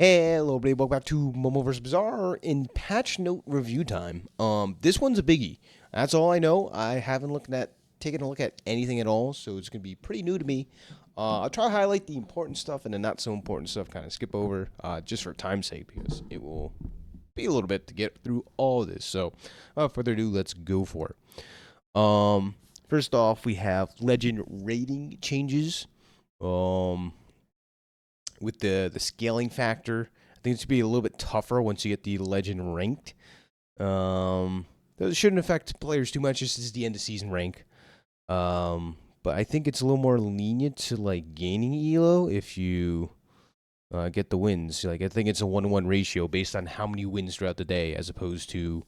Hello, everybody. Welcome back to MoMoVs The Bazaar in patch note review time. This one's a biggie. That's all I know. I haven't taken a look at anything at all, so it's gonna be pretty new to me. I'll try to highlight the important stuff and the not so important stuff. Kind of skip over, just for time's sake, because it will be a little bit to get through all of this. So, without further ado, let's go for it. First off, we have legend rating changes. With the scaling factor, I think it's gonna be a little bit tougher once you get the legend ranked. Those shouldn't affect players too much. This is the end of season rank. But I think it's a little more lenient to like gaining elo if you get the wins. Like I think it's a 1-to-1 ratio based on how many wins throughout the day, as opposed to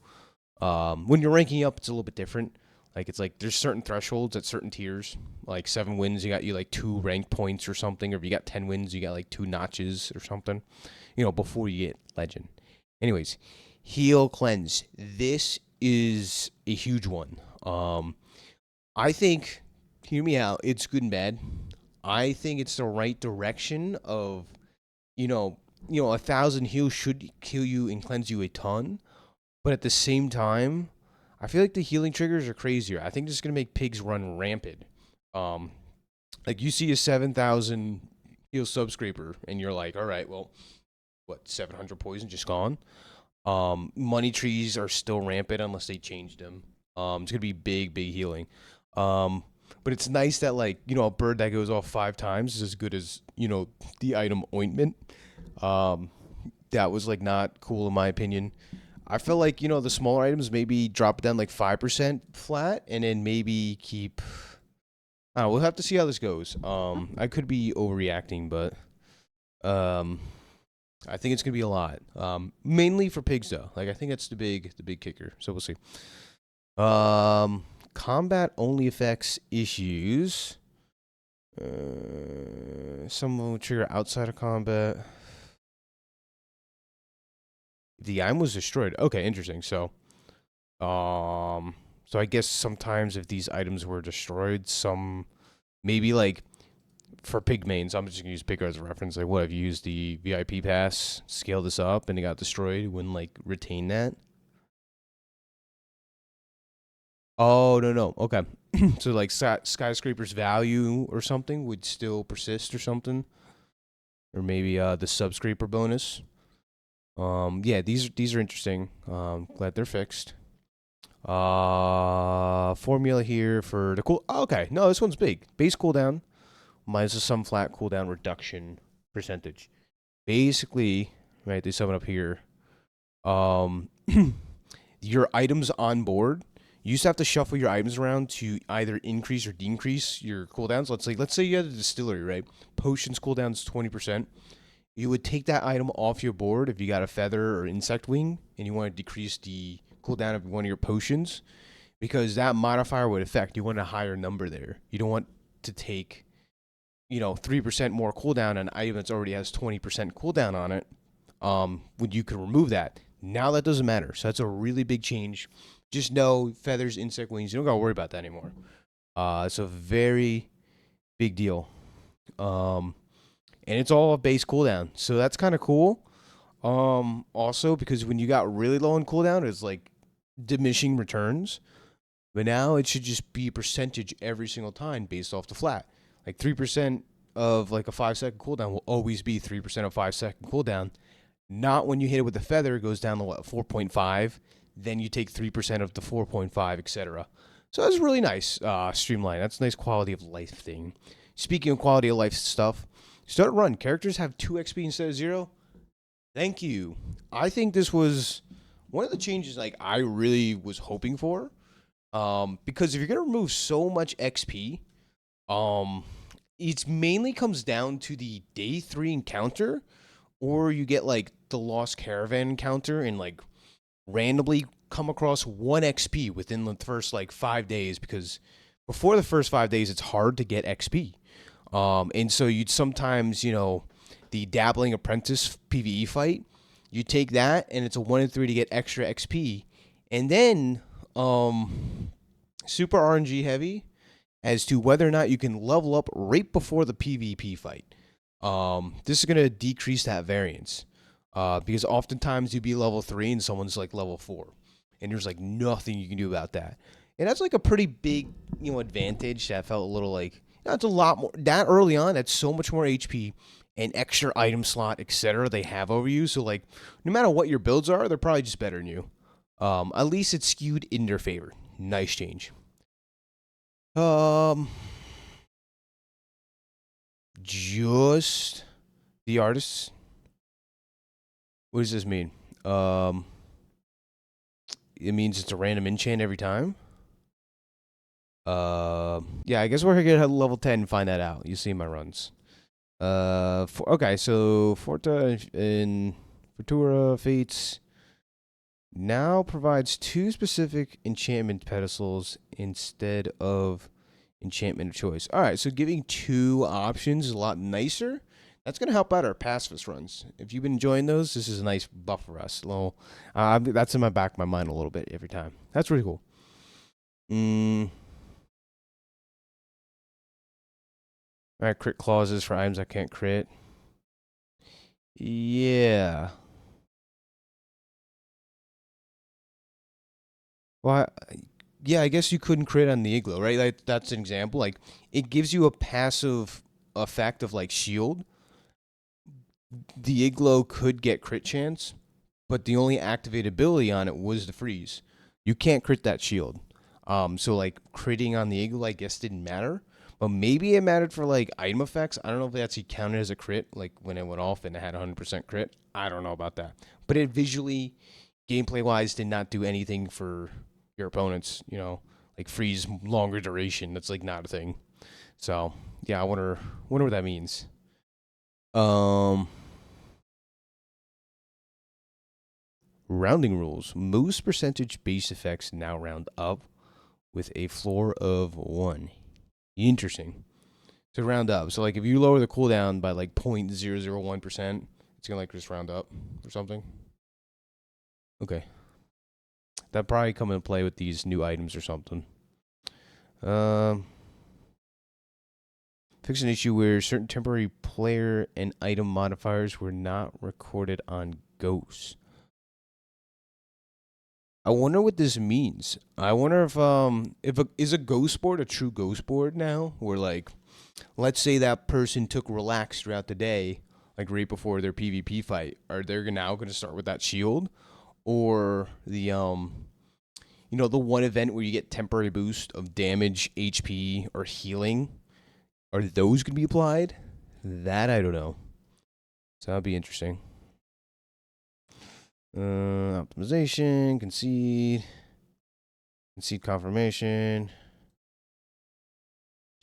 when you're ranking up, it's a little bit different. Like it's like there's certain thresholds at certain tiers. Like 7 wins, you got 2 rank points or something. Or if you got 10 wins, you got like 2 notches or something. Before you get legend. Anyways, heal cleanse. This is a huge one. I think, hear me out. It's good and bad. I think it's the right direction of, 1,000 heals should kill you and cleanse you a ton. But at the same time, I feel like the healing triggers are crazier. I think this is going to make pigs run rampant. Like you see a 7,000 heal subscraper and you're like, all right, well, 700 poison just gone? Money trees are still rampant unless they changed them. It's going to be big healing. But it's nice that a bird that goes off 5 times is as good as, the item ointment. That was not cool in my opinion. I feel like, the smaller items maybe drop it down 5% flat and then maybe keep. We'll have to see how this goes. I could be overreacting, but I think it's gonna be a lot. Mainly for pigs though. I think that's the big kicker. So we'll see. Combat only affects issues. Some will trigger outside of combat. The item was destroyed. Okay, interesting. So I guess sometimes if these items were destroyed, some maybe for pig mains, I'm just gonna use pig as a reference. What have you used the VIP pass, scale this up, and it got destroyed? Wouldn't retain that? Oh no. Okay, so skyscraper's value or something would still persist or something, or maybe the subscraper bonus. Yeah, these are interesting. Glad they're fixed. Formula here for the cool. Oh, okay, no, this one's big. Base cooldown minus some flat cooldown reduction percentage. Basically, right? They sum it up here. Your items on board. You used to have to shuffle your items around to either increase or decrease your cooldowns. Let's say you had a distillery, right? Potions cooldowns 20%. You would take that item off your board if you got a feather or insect wing and you want to decrease the cooldown of one of your potions, because that modifier would affect. You want a higher number there. You don't want to take 3% more cooldown on an item that already has 20% cooldown on it, when you can remove that. Now that doesn't matter. So that's a really big change. Just know feathers, insect wings, you don't gotta worry about that anymore. It's a very big deal. And it's all base cooldown. So that's kind of cool. Also, because when you got really low on cooldown, it's diminishing returns. But now it should just be a percentage every single time based off the flat. 3% of a 5-second cooldown will always be 3% of 5-second cooldown. Not when you hit it with a feather, it goes down to 4.5. Then you take 3% of the 4.5, etc. So that's really nice, streamline. That's a nice quality of life thing. Speaking of quality of life stuff, start run. Characters have 2 XP instead of 0. Thank you. I think this was one of the changes I really was hoping for. Because if you're gonna remove so much XP, it mainly comes down to the day 3 encounter, or you get the Lost Caravan encounter and randomly come across 1 XP within the first 5 days, because before the first 5 days it's hard to get XP. And so you'd sometimes, the Dabbling Apprentice PvE fight, you take that and it's a 1 in 3 to get extra XP. And then super RNG heavy as to whether or not you can level up right before the PvP fight. This is going to decrease that variance. Because oftentimes you'd be level 3 and someone's like level 4, and there's like nothing you can do about that. And that's like a pretty big, advantage that felt a little like that's a lot more that early on. That's so much more HP and extra item slot, etc. They have over you. So like, no matter what your builds are, they're probably just better than you. At least it's skewed in their favor. Nice change. Just the artists. What does this mean? It means it's a random enchant every time. Yeah, I guess we're gonna get level 10 and find that out. You see my runs. Okay, so Forta in Futura Fates now provides 2 specific enchantment pedestals instead of enchantment of choice. All right, so giving 2 options is a lot nicer. That's going to help out our pacifist runs. If you've been enjoying those, this is a nice buff for us. That's in my back of my mind a little bit every time. That's really cool. All right, crit clauses for items I can't crit. Yeah. Well, yeah, I guess you couldn't crit on the igloo, right? Like, that's an example. Like, it gives you a passive effect of like shield. The igloo could get crit chance, but the only activated ability on it was the freeze. You can't crit that shield. So like critting on the igloo, I guess didn't matter. But maybe it mattered for like item effects. I don't know if it actually counted as a crit, like when it went off and it had 100% crit. I don't know about that. But it visually, gameplay wise, did not do anything for your opponents. Like freeze longer duration. That's like not a thing. So yeah, I wonder what that means. Rounding rules. Most percentage base effects now round up with a floor of 1. Interesting. So round up. So like if you lower the cooldown by like 0.001%, it's gonna like just round up or something. Okay. That'll probably come into play with these new items or something. Fix an issue where certain temporary player and item modifiers were not recorded on ghosts. I wonder what this means. I wonder if is a ghost board a true ghost board now, where like, let's say that person took relax throughout the day, like right before their PvP fight, are they now going to start with that shield, or the the one event where you get temporary boost of damage, HP, or healing, are those going to be applied? That I don't know. So that'd be interesting. Optimization, concede confirmation.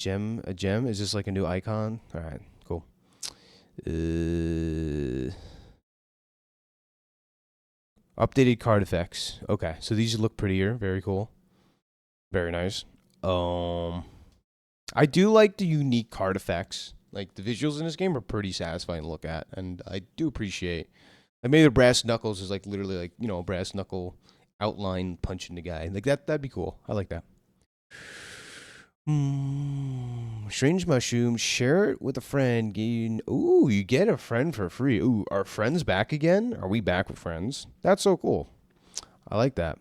A gem? Is this like a new icon? All right, cool. Updated card effects. Okay, so these look prettier. Very cool. Very nice. I do like the unique card effects. Like the visuals in this game are pretty satisfying to look at, and I do appreciate. Like maybe the brass knuckles is like literally like a brass knuckle outline punching the guy. Like that'd be cool. I like that. Strange mushroom. Share it with a friend. You get a friend for free. Ooh, are friends back again? Are we back with friends? That's so cool. I like that.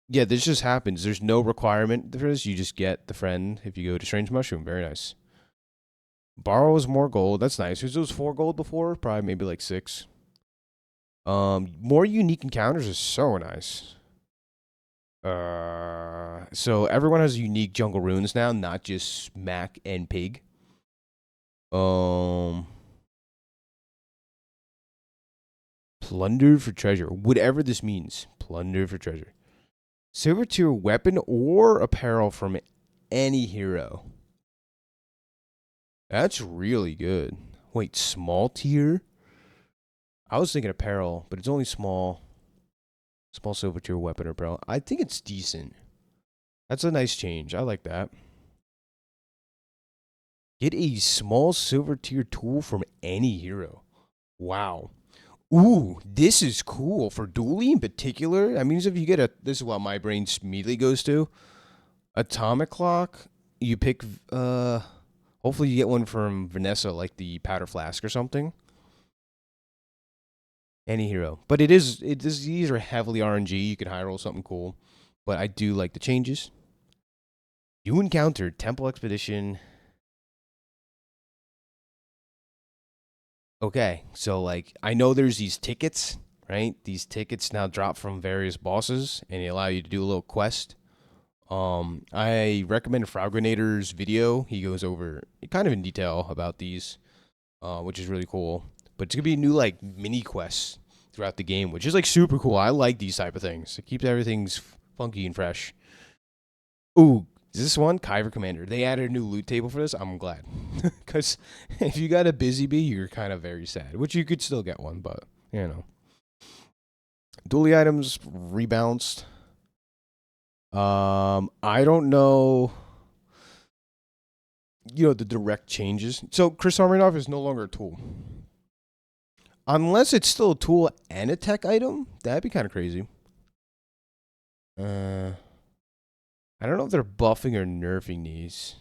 Yeah, this just happens. There's no requirement for this. You just get the friend if you go to Strange Mushroom. Very nice. Borrows more gold. That's nice. It was 4 gold before. Probably maybe like 6. More unique encounters is so nice. So everyone has unique jungle runes now, not just Smack and Pig. Plunder for treasure. Whatever this means. Plunder for treasure. Silver tier weapon or apparel from any hero. That's really good. Wait, small tier? I was thinking apparel, but it's only small. Small silver tier weapon or apparel. I think it's decent. That's a nice change. I like that. Get a small silver tier tool from any hero. Wow. Ooh, this is cool. For dueling in particular, that means if you get this is what my brain immediately goes to. Atomic clock. You pick, hold Hopefully you get one from Vanessa, like the powder flask or something. Any hero. But these are heavily RNG. You could high roll something cool. But I do like the changes. You encountered Temple Expedition. Okay, so like I know there's these tickets, right? These tickets now drop from various bosses and they allow you to do a little quest. I recommend Frogrenator's video. He goes over kind of in detail about these, which is really cool. But it's gonna be new like mini quests throughout the game, which is like super cool. I like these type of things. It keeps everything funky and fresh. Ooh, is this one? Kyber Commander. They added a new loot table for this. I'm glad. Because if you got a busy bee, you're kind of very sad. Which you could still get one, but, you know. Dually items rebalanced. I don't know, the direct changes. So Chris Arminov is no longer a tool. Unless it's still a tool and a tech item. That'd be kind of crazy. I don't know if they're buffing or nerfing these.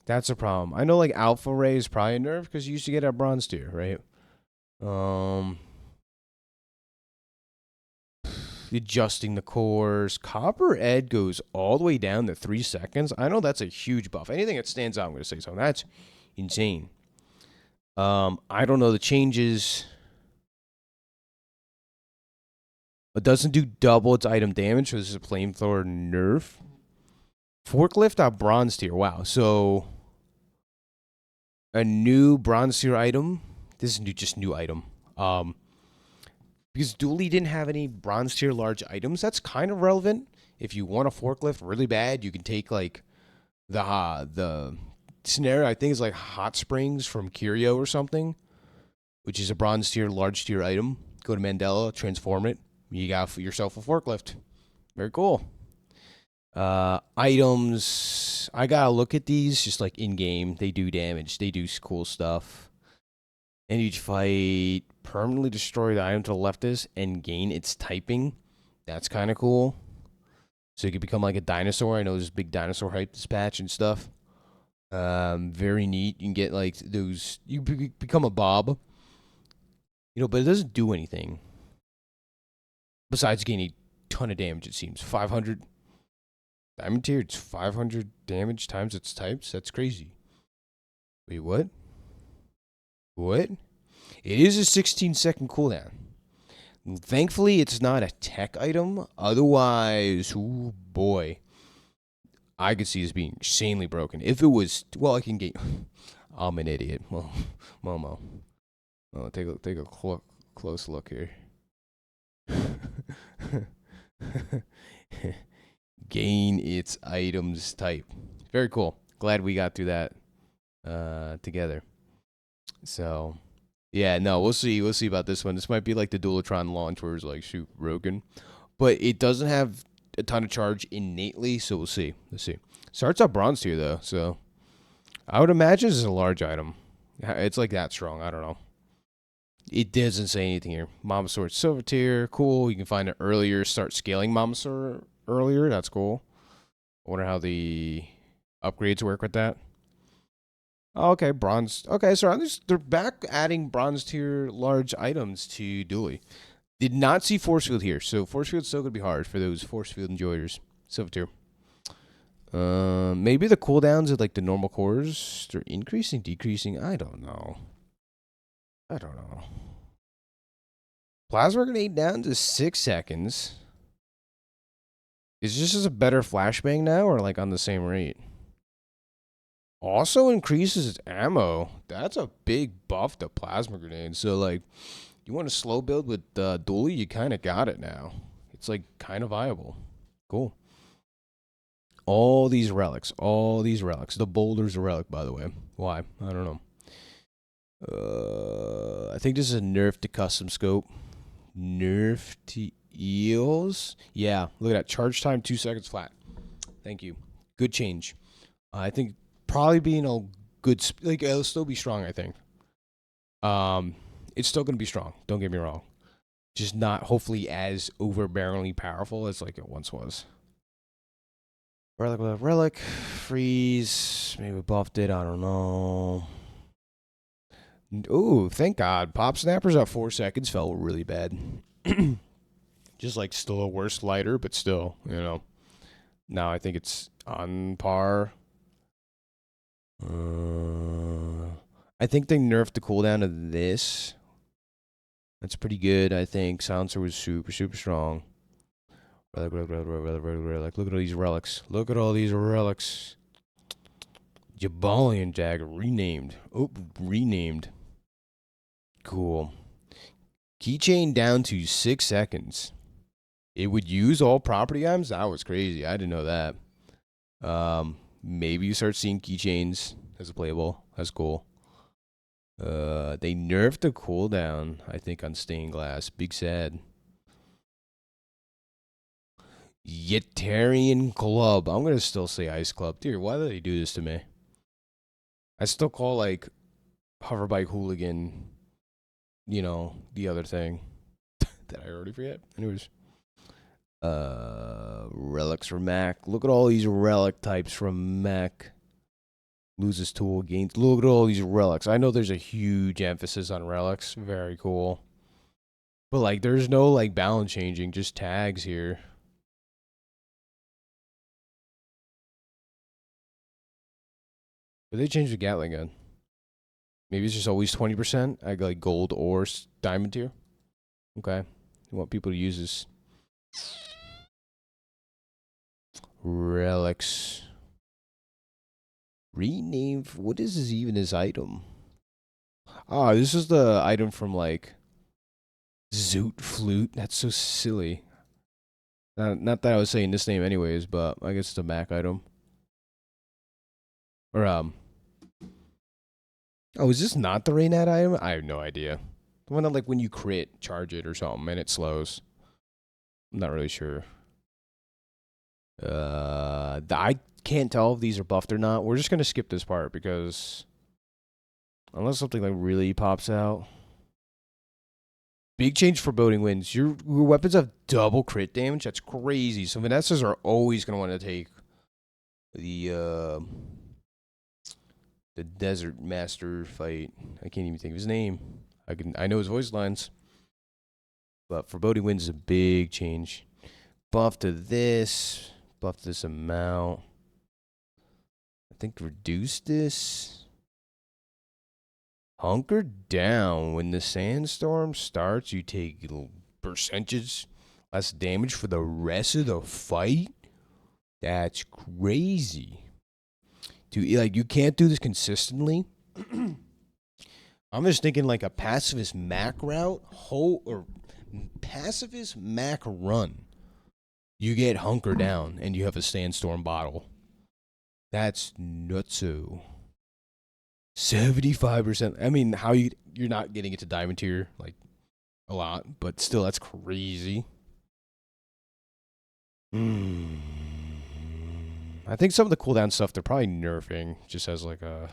That's a problem. I know like Alpha Ray is probably a nerf because you used to get a bronze tier, right? Adjusting the cores. Copper Ed goes all the way down to 3 seconds. I know that's a huge buff. Anything that stands out, I'm going to say something. That's insane. I don't know the changes. It doesn't do double its item damage, so this is a flamethrower nerf. Forklift at bronze tier. Wow. So a new bronze tier item. This is just new item. Because Dually didn't have any bronze tier large items. That's kind of relevant. If you want a forklift really bad, you can take like the scenario. I think is like Hot Springs from Curio or something, which is a bronze tier large tier item. Go to Mandela, transform it. You got yourself a forklift. Very cool. Items. I gotta look at these just like in game. They do damage. They do cool stuff. And each fight permanently destroy the item to the left is and gain its typing. That's kind of cool. So you can become like a dinosaur. I know there's big dinosaur hype this patch and stuff. Very neat. You can get like those. You become a Bob. But it doesn't do anything besides gaining a ton of damage. It seems 500 diamond tier. It's 500 damage times its types. That's crazy. Wait, what? What? It is a 16-second cooldown. Thankfully, it's not a tech item. Otherwise, oh boy, I could see this being insanely broken. If it was, well, I can get. I'm an idiot. Well, Momo. Oh, take a close look here. Gain its items type. Very cool. Glad we got through that together. So, yeah, no, we'll see. We'll see about this one. This might be like the Dualitron launch where it's like, shoot, broken. But it doesn't have a ton of charge innately, so we'll see. Let's see. Starts out bronze tier, though, so I would imagine this is a large item. It's like that strong. I don't know. It doesn't say anything here. Mama Sword silver tier. Cool. You can find it earlier. Start scaling Mama Sword earlier. That's cool. I wonder how the upgrades work with that. Oh, okay, bronze. Okay, so they're back adding bronze tier large items to Dually. Did not see force field here, so force field's still gonna be hard for those force field enjoyers. Silver tier. Maybe the cooldowns of like the normal cores, they're increasing, decreasing. I don't know. Plasma grenade down to 6 seconds. Is this just a better flashbang now, or like on the same rate? Also increases its ammo. That's a big buff to plasma grenade. So like, you want to slow build with Dually, you kind of got it now. It's like kind of viable. Cool. All these relics. The boulder's a relic, by the way. Why? I don't know. I think this is a nerf to custom scope. Nerf to eels. Yeah, look at that. Charge time 2 seconds flat. Thank you. Good change. I think probably being a good like it'll still be strong. I think. It's still gonna be strong. Don't get me wrong. Just not hopefully as overbearingly powerful as like it once was. Relic. Freeze. Maybe we buffed it. I don't know. Ooh, thank God. Pop Snappers at 4 seconds felt really bad. Just like still a worse lighter, but still, you know. Now I think it's on par. I think they nerfed the cooldown of this. That's pretty good, I think. Silencer was super, super strong. Relic. Look at all these relics. Look at all these relics. Jabalian Dagger renamed. Oh, renamed. Cool. Keychain down to 6 seconds. It would use all property items? That was crazy. I didn't know that. Maybe you start seeing keychains as a playable. That's cool. They nerfed the cooldown, I think, on stained glass. Big sad. Yetarian Club. I'm gonna still say Ice Club. Dude, why do they do this to me? I still call like Hoverbike Hooligan, you know, the other thing that I already forget. Anyways. Relics from Mac. Look at all these relic types from Mac. Loses tool gains. Look at all these relics. I know there's a huge emphasis on relics. Very cool. But like there's no like balance changing, just tags here. But they changed the Gatling gun. Maybe it's just always 20%. I like gold or diamond tier. Okay. You want people to use this. Relics. Rename. What is this even this item? Ah, this is the item from like Zoot Flute. That's so silly. Not that I was saying this name anyways, but I guess it's a Mac item. Or oh, is this not the Raynat item? I have no idea. The one that like when you crit, charge it or something, and it slows. I'm not really sure. I can't tell if these are buffed or not. We're just gonna skip this part because unless something like really pops out. Big change for Foreboding Winds. Your weapons have double crit damage. That's crazy. So Vanessas are always gonna want to take the Desert Master fight. I can't even think of his name. I know his voice lines. But Foreboding Winds is a big change. Buff to this. Buff this amount. I think reduce this. Hunker down. When the sandstorm starts, you take percentage less damage for the rest of the fight. That's crazy. Like you can't do this consistently. I'm just thinking like a pacifist Mac route, or pacifist Mac run. You get hunker down and you have a sandstorm bottle. That's nutso. 75%. I mean, how you're not getting it to diamond tier like a lot, but still that's crazy. I think some of the cooldown stuff they're probably nerfing just as like a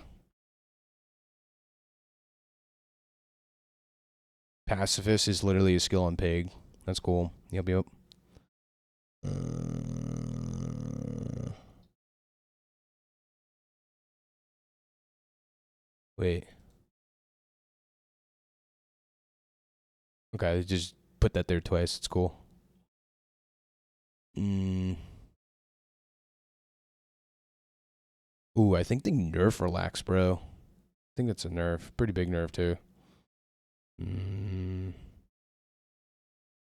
pacifist is literally a skill on pig. That's cool. Yep. Wait. Okay, just put that there twice. It's cool. Ooh, I think they nerf relax, bro. I think that's a nerf. Pretty big nerf, too.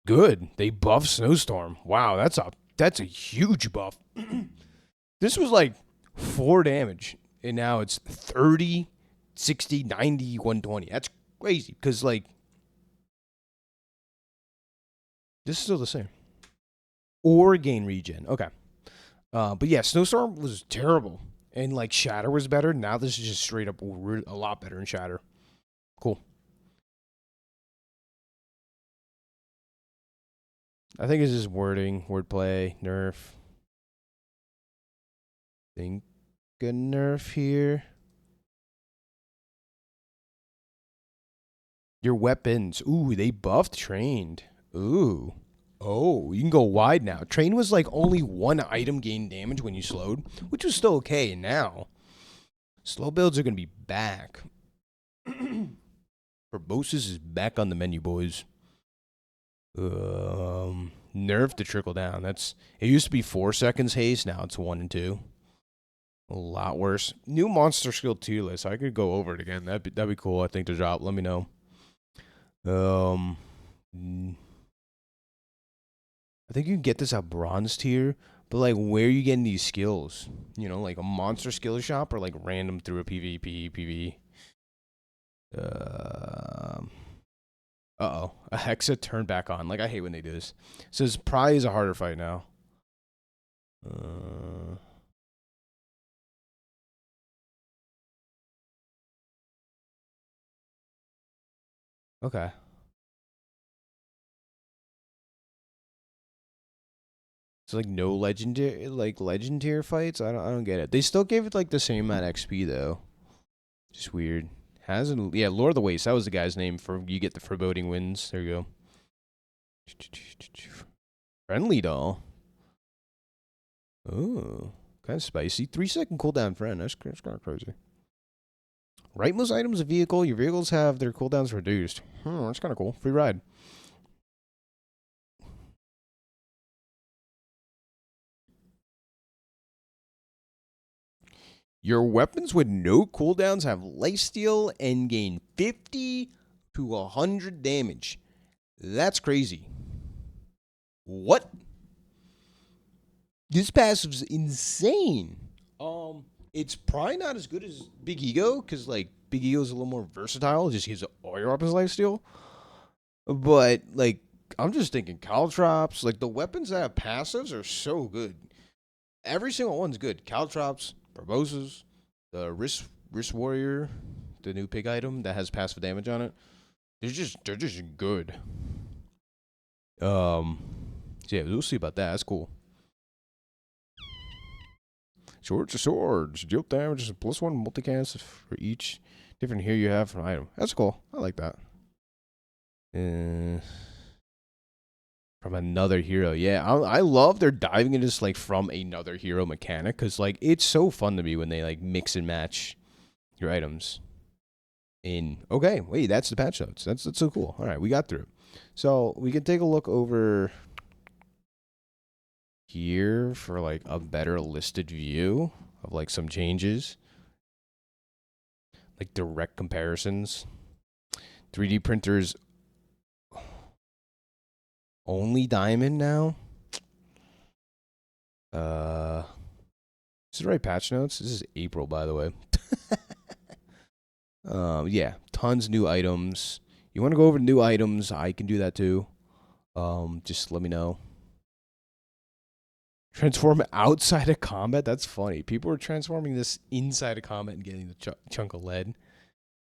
Good. They buff Snowstorm. Wow, that's a huge buff. This was like 4 damage, and now it's 30, 60, 90, 120. That's crazy, because, like, this is still the same. Or gain regen. Okay. But yeah, Snowstorm was terrible. And like Shatter was better. Now this is just straight up a lot better in Shatter. Cool. I think it's just wording, wordplay, nerf. Think a nerf here. Your weapons. Ooh, they buffed trained. Ooh. Oh, you can go wide now. Train was like only one item gained damage when you slowed, which was still okay. Now, slow builds are going to be back. Proboscis is back on the menu, boys. Nerf to trickle down. It used to be 4 seconds haste. Now it's 1 and 2. A lot worse. New monster skill tier list. I could go over it again. That'd be cool. I think to drop. Let me know. I think you can get this at bronze tier, but like, where are you getting these skills? You know, like a monster skill shop or like random through a PvP, PvE. Uh-oh. A Hexa turned back on. Like, I hate when they do this. It says probably is a harder fight now. Okay. So like no legend tier fights? I don't get it. They still gave it like the same amount of XP though. Just weird. Hasn't Lord of the Waste, that was the guy's name for you get the foreboding winds. There you go. Friendly doll. Oh, kind of spicy. 3-second cooldown friend. That's kind of crazy. Right most items a vehicle. Your vehicles have their cooldowns reduced. That's kind of cool. Free ride. Your weapons with no cooldowns have lifesteal and gain 50 to 100 damage. That's crazy. What? This passive's insane. It's probably not as good as Big Ego, because like Big Ego's a little more versatile. It just gives all your weapons lifesteal. But like, I'm just thinking Caltrops, like the weapons that have passives are so good. Every single one's good. Caltrops, Barbosa's, the wrist warrior, the new pig item that has passive damage on it. They're just good. So yeah, we'll see about that. That's cool. Swords to swords. Deal damage is a +1 multicast for each different hero you have from item. That's cool. I like that. From another hero. Yeah, I love they're diving into this like from another hero mechanic, because like it's so fun to me when they like mix and match your items. Okay, wait, that's the patch notes. That's so cool. All right, we got through it. So we can take a look over here for like a better listed view of like some changes, like direct comparisons. 3D printers only diamond now. Is this the right patch notes? This is April, by the way. Yeah, tons new items. You want to go over new items? I can do that too. Just let me know. Transform outside of combat? That's funny. People were transforming this inside of combat and getting the chunk of lead.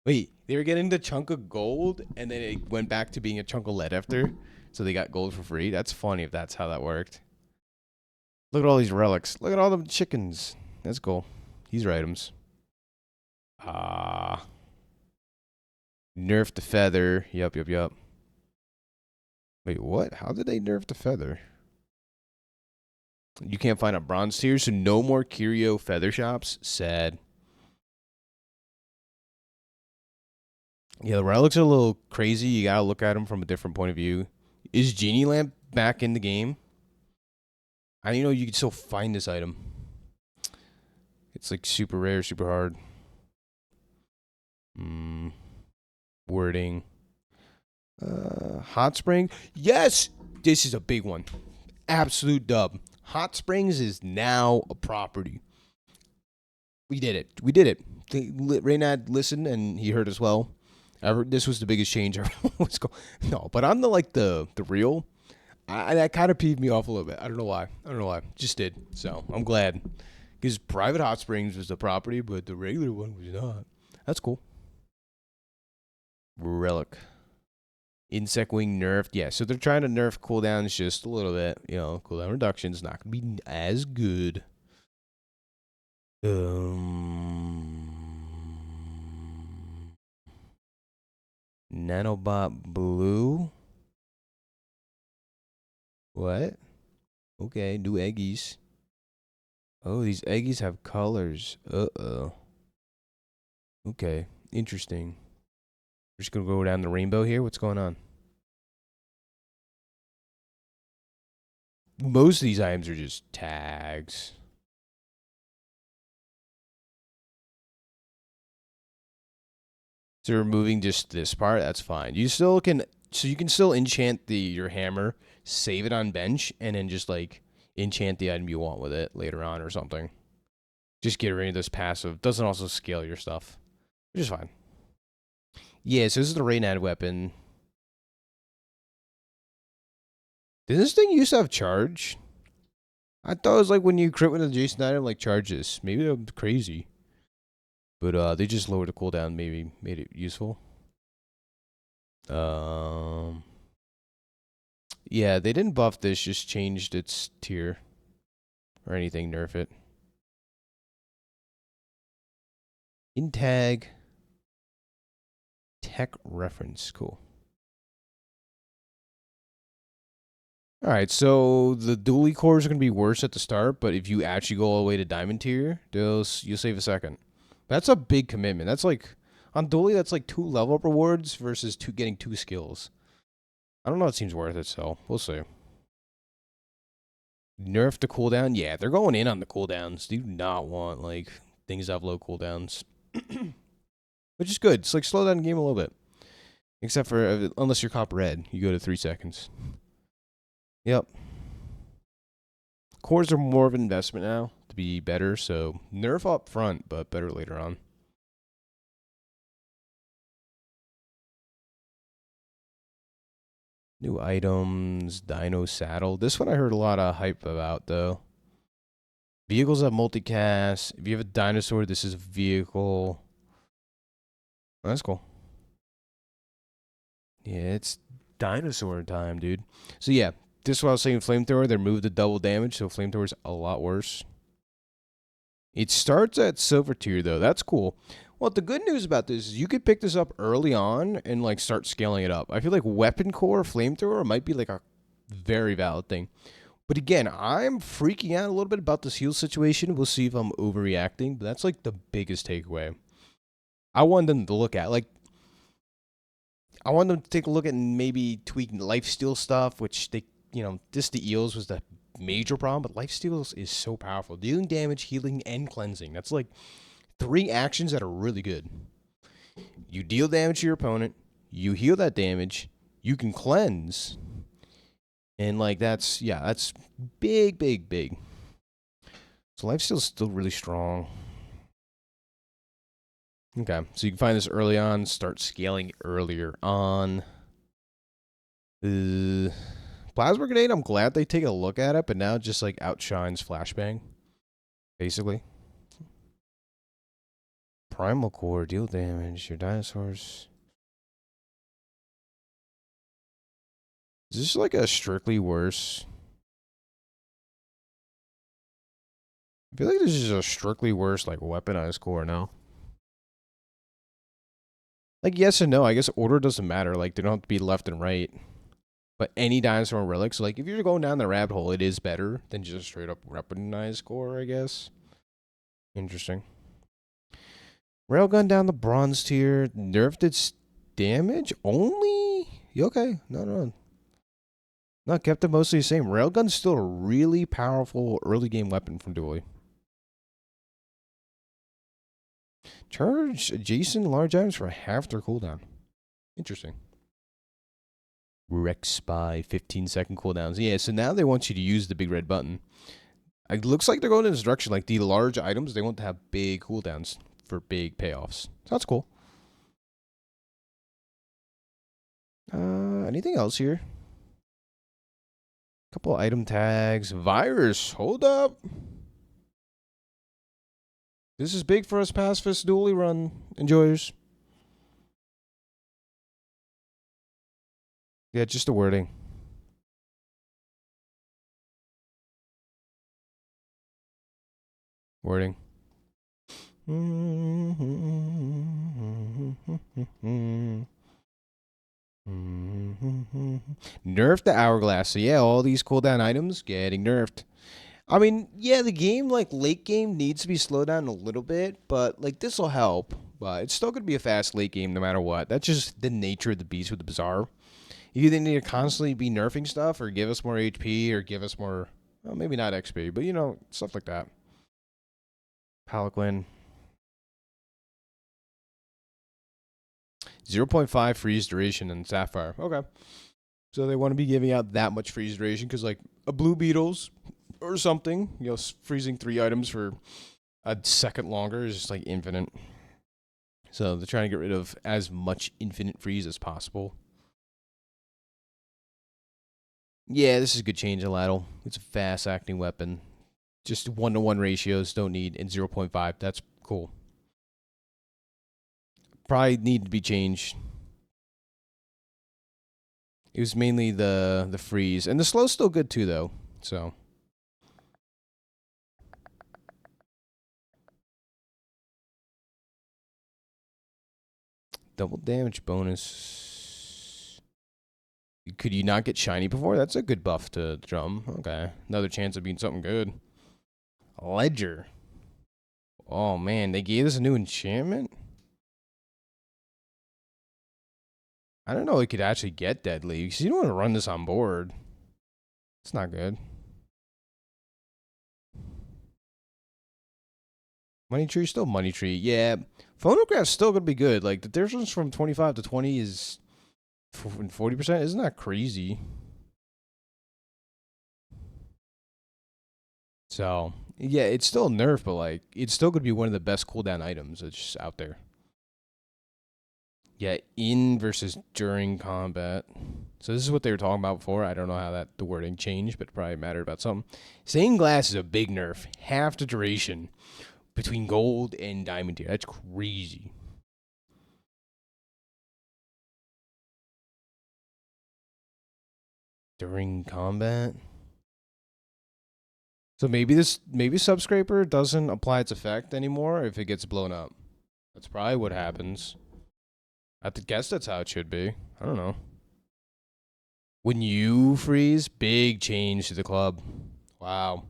Wait, they were getting the chunk of gold, and then it went back to being a chunk of lead after, so they got gold for free. That's funny if that's how that worked. Look at all these relics. Look at all the chickens. That's cool. These are items. Nerf the feather. Yup. Wait, what? How did they nerf the feather? You can't find a bronze tier, so no more curio feather shops. Sad. Yeah, the relics are a little crazy. You gotta look at them from a different point of view. Is Genie Lamp back in the game? I didn't know you could still find this item. It's like super rare, super hard. Wording. Hot Spring. Yes! This is a big one. Absolute dub. Hot Springs is now a property. We did it. Raynad listened and he heard as well. This was the biggest change ever. No, but on the real, that kind of peeved me off a little bit. I don't know why. Just did. So I'm glad. Because Private Hot Springs was the property, but the regular one was not. That's cool. Relic. Insect Wing nerfed. Yeah, so they're trying to nerf cooldowns just a little bit. You know, cooldown reduction's not going to be as good. Nanobot Blue. What? Okay, new eggies. Oh, these eggies have colors. Uh-oh. Okay, interesting. We're just gonna go down the rainbow here. What's going on? Most of these items are just tags. So removing just this part, that's fine. You still can, so you can still enchant your hammer, save it on bench, and then just like enchant the item you want with it later on or something. Just get rid of this passive. Doesn't also scale your stuff, which is fine. Yeah, so this is the Raynad weapon. Did this thing used to have charge? I thought it was like when you crit with an adjacent item, like charges. Maybe I'm crazy. But they just lowered the cooldown, maybe made it useful. Yeah, they didn't buff this, just changed its tier. Or anything, nerf it. In tag. Tech reference, cool. Alright, so the dually cores are going to be worse at the start, but if you actually go all the way to diamond tier, you'll save a second. That's a big commitment. That's like, on dually, that's like 2 level up rewards versus getting 2 skills. I don't know if it seems worth it, so we'll see. Nerf the cooldown? Yeah, they're going in on the cooldowns. They do not want, like, things that have low cooldowns. Which is good. It's like slow down the game a little bit. Except for, unless you're cop red, you go to 3 seconds. Yep. Cores are more of an investment now to be better, so nerf up front, but better later on. New items, Dino Saddle. This one I heard a lot of hype about, though. Vehicles have multicast. If you have a dinosaur, this is a vehicle. Oh, that's cool. Yeah, it's dinosaur time, dude. So yeah, this is what I was saying, flamethrower, they moved to double damage, so flamethrower's a lot worse. It starts at silver tier, though. That's cool. Well, the good news about this is you could pick this up early on and, like, start scaling it up. I feel like weapon core flamethrower might be, like, a very valid thing. But again, I'm freaking out a little bit about this heal situation. We'll see if I'm overreacting, but that's, like, the biggest takeaway. I want them to look at, like, I want them to take a look at maybe tweaking lifesteal stuff, which they, just the eels was the major problem, but lifesteal is so powerful. Dealing damage, healing, and cleansing. That's like 3 actions that are really good. You deal damage to your opponent, you heal that damage, you can cleanse, and like that's big, big, big. So lifesteal's still really strong. Okay, so you can find this early on, start scaling earlier on. Plasma Grenade, I'm glad they take a look at it, but now it just like outshines Flashbang, basically. Primal Core, deal damage, your dinosaurs. Is this like a strictly worse? I feel like this is a strictly worse like weaponized core now. Like yes and no, I guess order doesn't matter. Like they don't have to be left and right. But any dinosaur relics, like if you're going down the rabbit hole, it is better than just straight up weaponized core, I guess. Interesting. Railgun down the bronze tier. Nerfed its damage only? Okay. No. No, kept it mostly the same. Railgun's still a really powerful early game weapon from Dually. Charge adjacent large items for half their cooldown. Interesting. Rex by 15-second cooldowns. Yeah, so now they want you to use the big red button. It looks like they're going in this direction. Like the large items, they want to have big cooldowns for big payoffs. So that's cool. Anything else here? Couple item tags. Virus. Hold up. This is big for us pacifist dually run enjoyers. Yeah, just the wording. Wording. Nerf the hourglass. So yeah, all these cooldown items getting nerfed. I mean, yeah, the game, like, late game needs to be slowed down a little bit, but, like, this will help. But it's still going to be a fast late game no matter what. That's just the nature of the beast with the Bazaar. You either need to constantly be nerfing stuff or give us more HP or give us more, well, maybe not XP, but, you know, stuff like that. Pelican. 0.5 freeze duration in Sapphire. Okay. So they want to be giving out that much freeze duration because, like, a Blue Beetles or something, you know, freezing 3 items for a second longer is just, like, infinite. So they're trying to get rid of as much infinite freeze as possible. Yeah, this is a good change, Aladdle. It's a fast-acting weapon. Just 1-to-1 ratios, don't need, and 0.5. That's cool. Probably need to be changed. It was mainly the freeze. And the slow's still good too, though. So. Double damage bonus. Could you not get shiny before? That's a good buff to drum. Okay. Another chance of being something good. Ledger. Oh, man. They gave us a new enchantment? I don't know if it could actually get deadly, because you don't want to run this on board. It's not good. Money tree, still money tree. Yeah, phonograph's still going to be good. Like, the difference from 25 to 20 is 40%. Isn't that crazy? So, yeah, it's still a nerf, but, like, it's still going to be one of the best cooldown items that's just out there. Yeah, in versus during combat. So this is what they were talking about before. I don't know how the wording changed, but it probably mattered about something. Stained glass is a big nerf. Half the duration between gold and diamond tier. That's crazy. During combat. So maybe Subscraper doesn't apply its effect anymore if it gets blown up. That's probably what happens. I have to guess that's how it should be. I don't know. When you freeze, big change to the club. Wow.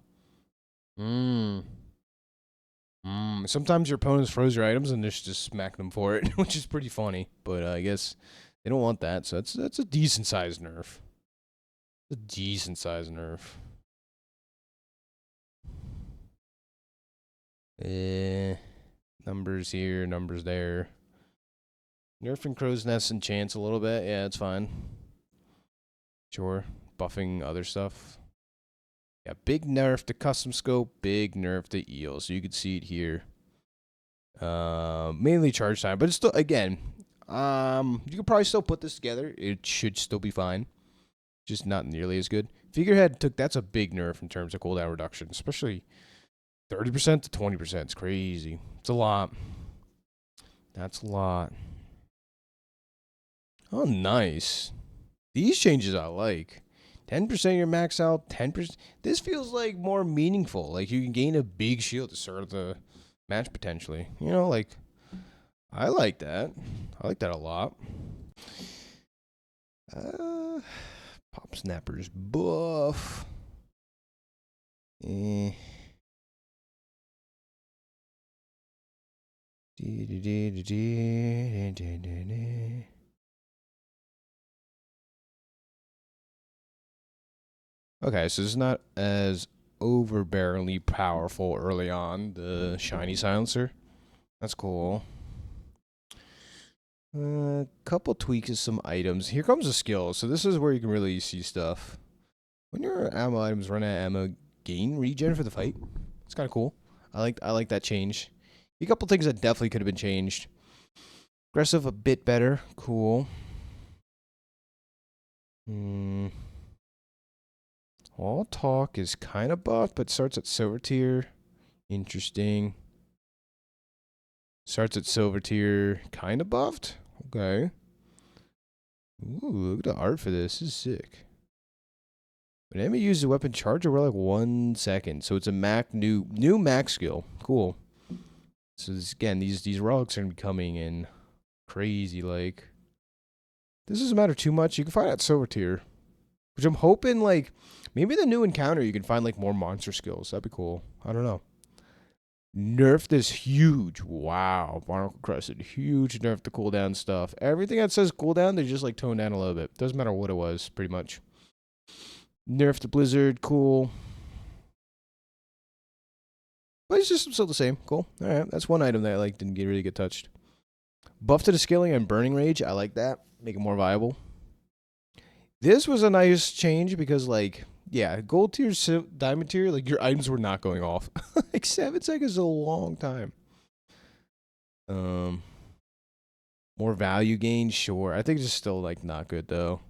Sometimes your opponents froze your items and just smack them for it, which is pretty funny. But I guess they don't want that, so that's a decent sized nerf. A decent sized nerf. Numbers here, numbers there. Nerfing Crow's Nest and Chance a little bit. Yeah, it's fine. Sure. Buffing other stuff. Yeah, big nerf to custom scope, big nerf to eel. So you can see it here. Mainly charge time, but it's still, again, you could probably still put this together. It should still be fine. Just not nearly as good. Figurehead that's a big nerf in terms of cooldown reduction, especially 30% to 20%. It's crazy. It's a lot. That's a lot. Oh, nice. These changes I like. 10% your max out, 10%. This feels like more meaningful. Like you can gain a big shield to start the match potentially. You know, like, I like that. I like that a lot. Pop Snappers buff. Okay, so it's not as overbearingly powerful early on, the shiny silencer. That's cool. Couple tweaks of some items. Here comes the skill. So this is where you can really see stuff. When your ammo items run out of ammo, gain regen for the fight. It's kind of cool. I like that change. A couple things that definitely could have been changed. Aggressive a bit better. Cool. All talk is kind of buffed, but starts at silver tier. Interesting. Starts at silver tier, kind of buffed. Okay. Ooh, look at the art for this. This is sick. When enemy uses a weapon charger, we're like 1 second. So it's a new max skill. Cool. So this, again, these relics are gonna be coming in crazy like. This doesn't matter too much. You can find out silver tier, which I'm hoping like maybe the new encounter you can find like more monster skills. That'd be cool. I don't know. Nerf this huge. Wow. Barnacle Crescent. Huge nerf the cooldown stuff. Everything that says cooldown, they just like tone down a little bit. Doesn't matter what it was, pretty much. Nerf the Blizzard. Cool. But it's just still the same. Cool. Alright. That's one item that like didn't really get touched. Buff to the scaling and Burning Rage. I like that. Make it more viable. This was a nice change because like, yeah, gold tier, diamond tier, like your items were not going off. Like 7 seconds is a long time. More value gain, sure. I think it's still like not good though.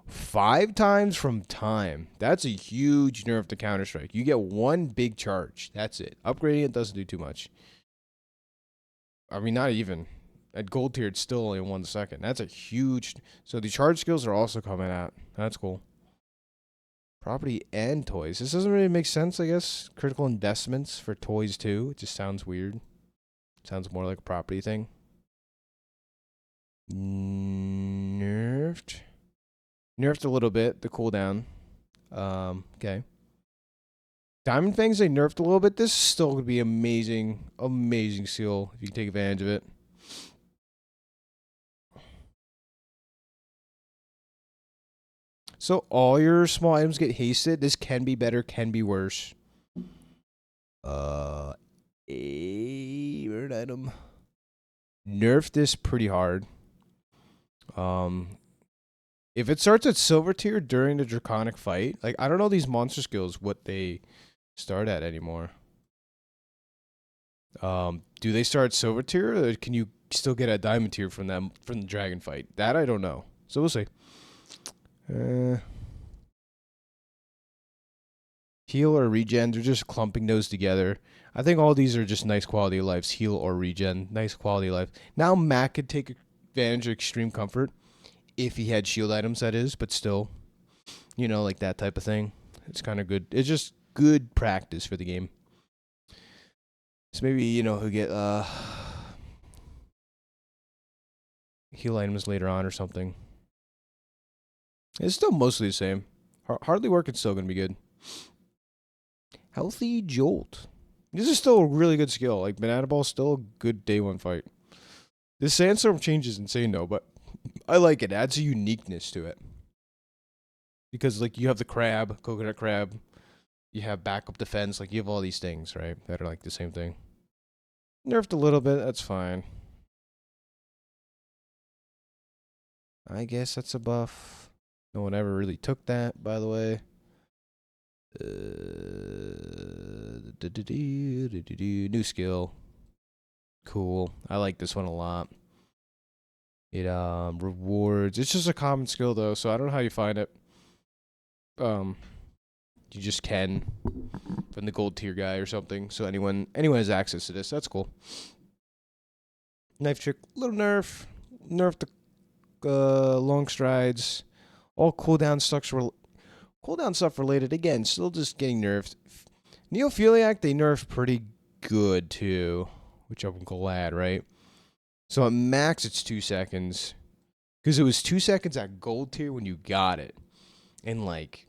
Five times from time. That's a huge nerf to Counter-Strike. You get one big charge. That's it. Upgrading it doesn't do too much. I mean, not even. At gold tier, it's still only 1 second. That's a huge... So the charge skills are also coming out. That's cool. Property and toys. This doesn't really make sense, I guess. Critical investments for toys, too. It just sounds weird. Sounds more like a property thing. Nerfed. Nerfed a little bit, the cooldown. Okay. Diamond Fangs, they nerfed a little bit. This is still going to be amazing, amazing seal if you can take advantage of it. So all your small items get hasted. This can be better, can be worse. A rare item. Nerf this pretty hard. If it starts at silver tier during the draconic fight, like I don't know these monster skills what they start at anymore. Do they start silver tier or can you still get a diamond tier from them from the dragon fight? That I don't know. So we'll see. Heal or regen, they're just clumping those together. I think all these are just nice quality of lives. Heal or regen, nice quality of life. Now Mac could take advantage of extreme comfort if he had shield items, that is, but still, you know, like that type of thing. It's kind of good. It's just good practice for the game. So maybe, you know, he'll get heal items later on or something. It's still mostly the same. Hardly work, it's still going to be good. Healthy Jolt. This is still a really good skill. Like, Banana Ball's still a good day one fight. This Sandstorm change is insane, though, but I like it. It adds a uniqueness to it. Because, like, you have the crab, coconut crab. You have backup defense. Like, you have all these things, right? That are, like, the same thing. Nerfed a little bit. That's fine. I guess that's a buff. No one ever really took that, by the way. New skill. Cool. I like this one a lot. It rewards. It's just a common skill though, so I don't know how you find it. You just can from the gold tier guy or something. So anyone has access to this. That's cool. Knife trick, little nerf. Nerf the long strides. All cooldown stuff related. Again, still just getting nerfed. Neophiliac, they nerfed pretty good too, which I'm glad, right? So at max, it's 2 seconds. Because it was 2 seconds at gold tier when you got it. And like,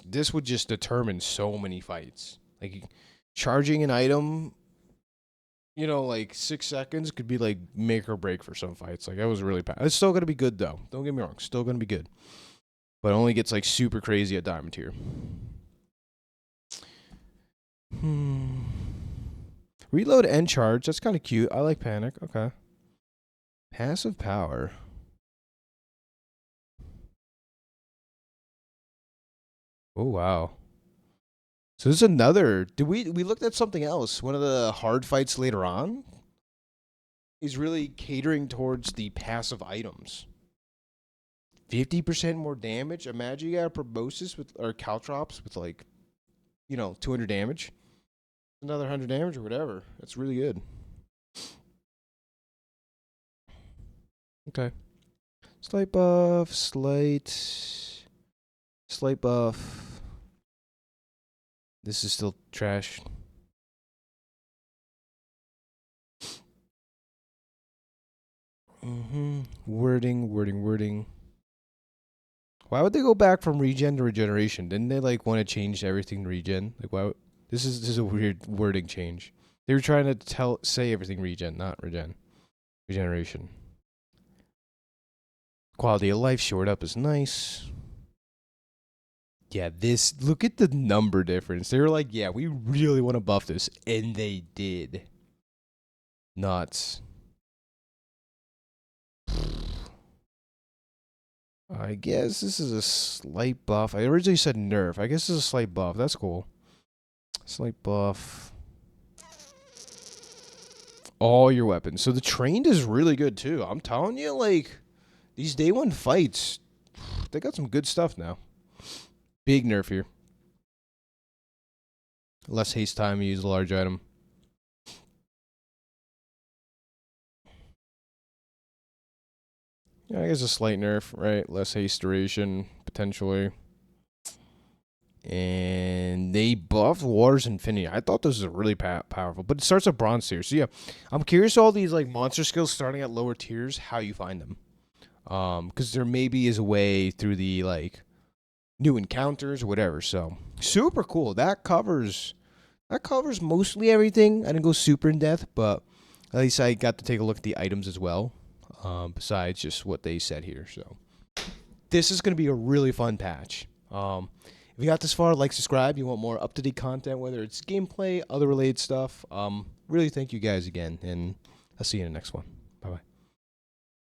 this would just determine so many fights. Like, charging an item, you know, like 6 seconds could be like make or break for some fights. Like, that was really bad. It's still going to be good though. Don't get me wrong. Still going to be good. But it only gets like super crazy at diamond tier. Reload and charge. That's kind of cute. I like panic. Okay. Passive power. Oh, wow. So this is another. We looked at something else. One of the hard fights later on is really catering towards the passive items. 50% more damage. Imagine you got a proboscis with or caltrops with like, you know, 200 damage. Another 100 damage or whatever. That's really good. Okay. Slight buff, slight buff. This is still trash. Wording. Why would they go back from regen to regeneration? Didn't they like want to change everything to regen? Like why? This is a weird wording change. They were trying to say everything regen, not regeneration. Quality of life shored up is nice. Yeah, look at the number difference. They were like, yeah, we really want to buff this, and they did. Nuts. I guess this is a slight buff. I originally said nerf. I guess this is a slight buff. That's cool. Slight buff. All your weapons. So the trained is really good too. I'm telling you, like, these day one fights, they got some good stuff now. Big nerf here. Less haste time, you use a large item. Yeah, I guess a slight nerf, right? Less haste duration, potentially. And they buffed Water's Infinity. I thought this was really powerful, but it starts at bronze tier. So yeah, I'm curious all these like monster skills starting at lower tiers, how you find them. Because there maybe is a way through the like new encounters or whatever. So super cool. That covers mostly everything. I didn't go super in depth, but at least I got to take a look at the items as well. Besides just what they said here. So this is going to be a really fun patch. If you got this far, like, subscribe. You want more up-to-date content, whether it's gameplay, other related stuff. Really thank you guys again, and I'll see you in the next one.